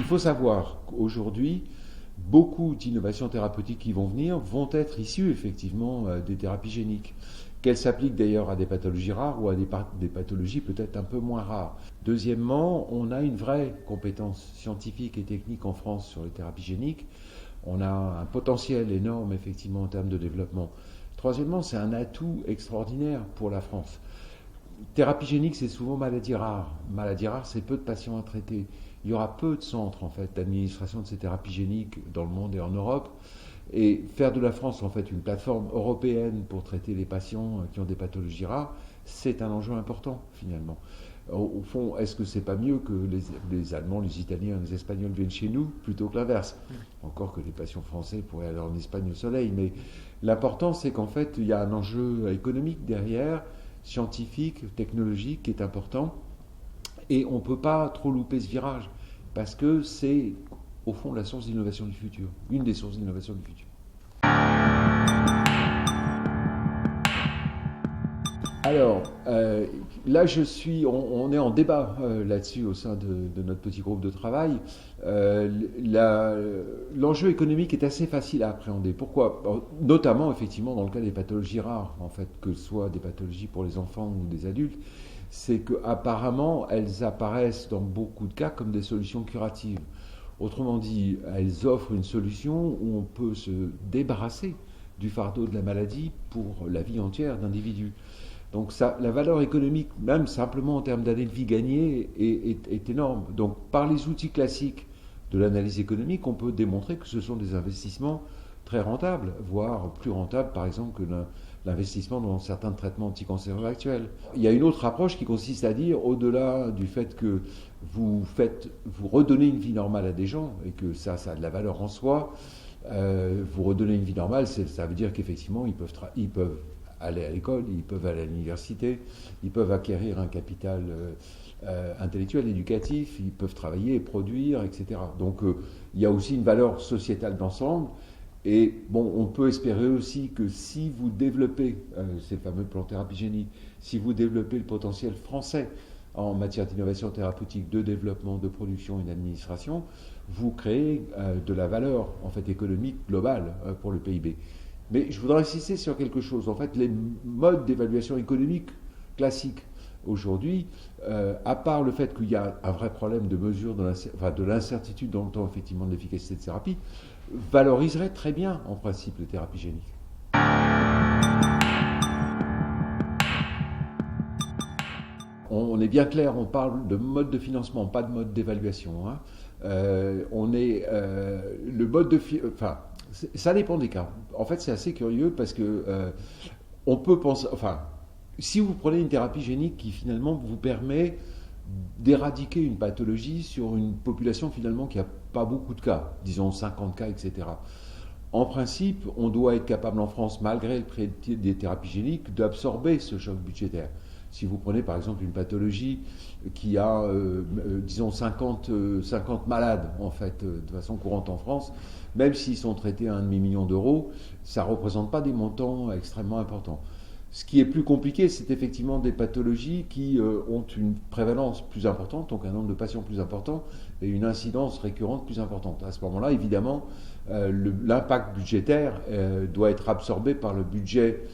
il faut savoir qu'aujourd'hui, beaucoup d'innovations thérapeutiques qui vont venir vont être issues effectivement des thérapies géniques, qu'elles s'appliquent d'ailleurs à des pathologies rares ou à des pathologies peut-être un peu moins rares. Deuxièmement, on a une vraie compétence scientifique et technique en France sur les thérapies géniques. On a un potentiel énorme effectivement en termes de développement. Troisièmement, c'est un atout extraordinaire pour la France. Thérapie génique, c'est souvent maladie rare. Maladie rare, c'est peu de patients à traiter. Il y aura peu de centres en fait d'administration de ces thérapies géniques dans le monde et en Europe. Et faire de la France en fait une plateforme européenne pour traiter les patients qui ont des pathologies rares, c'est un enjeu important finalement. Au fond, est-ce que c'est pas mieux que les Allemands, les Italiens, les Espagnols viennent chez nous plutôt que l'inverse? Encore que les patients français pourraient aller en Espagne au soleil, mais l'important c'est qu'en fait il y a un enjeu économique derrière, scientifique, technologique qui est important, et on ne peut pas trop louper ce virage parce que c'est au fond la source d'innovation du futur, une des sources d'innovation du futur. Alors, là, on est en débat là-dessus au sein de notre petit groupe de travail. L'enjeu économique est assez facile à appréhender. Pourquoi? Notamment, effectivement, dans le cas des pathologies rares, en fait, que ce soit des pathologies pour les enfants ou des adultes, c'est qu'apparemment, elles apparaissent dans beaucoup de cas comme des solutions curatives. Autrement dit, elles offrent une solution où on peut se débarrasser du fardeau de la maladie pour la vie entière d'individus. Donc ça, la valeur économique, même simplement en termes d'années de vie gagnées, est énorme. Donc par les outils classiques de l'analyse économique, on peut démontrer que ce sont des investissements très rentables, voire plus rentables par exemple que l'investissement dans certains traitements anticancéreux actuels. Il y a une autre approche qui consiste à dire, au-delà du fait que vous redonnez une vie normale à des gens, et que ça a de la valeur en soi, vous redonnez une vie normale, ça veut dire qu'effectivement ils peuvent aller à l'école, ils peuvent aller à l'université, ils peuvent acquérir un capital intellectuel, éducatif, ils peuvent travailler et produire, etc. Donc il y a aussi une valeur sociétale d'ensemble. Et bon, on peut espérer aussi que si vous développez ces fameux plans thérapie génique, si vous développez le potentiel français en matière d'innovation thérapeutique, de développement, de production et d'administration, vous créez de la valeur en fait économique globale pour le PIB. Mais je voudrais insister sur quelque chose. En fait, les modes d'évaluation économique classiques aujourd'hui, à part le fait qu'il y a un vrai problème de mesure de l'incertitude dans le temps effectivement de l'efficacité de thérapie, valoriseraient très bien en principe les thérapies géniques. On est bien clair, on parle de mode de financement, pas de mode d'évaluation. Hein. Le mode de enfin, ça dépend des cas. En fait, c'est assez curieux parce que on peut penser, enfin, si vous prenez une thérapie génique qui finalement vous permet d'éradiquer une pathologie sur une population finalement qui n'a pas beaucoup de cas, disons 50 cas, etc. En principe, on doit être capable en France, malgré le prix des thérapies géniques, d'absorber ce choc budgétaire. Si vous prenez par exemple une pathologie qui a, disons, 50 malades en fait, de façon courante en France, même s'ils sont traités à 1,5 million d'euros, ça ne représente pas des montants extrêmement importants. Ce qui est plus compliqué, c'est effectivement des pathologies qui ont une prévalence plus importante, donc un nombre de patients plus important, et une incidence récurrente plus importante. À ce moment-là, évidemment, l'impact budgétaire doit être absorbé par le budget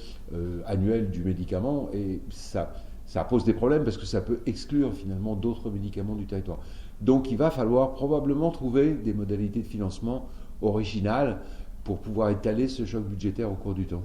annuel du médicament, et ça pose des problèmes parce que ça peut exclure finalement d'autres médicaments du territoire. Donc il va falloir probablement trouver des modalités de financement originales pour pouvoir étaler ce choc budgétaire au cours du temps.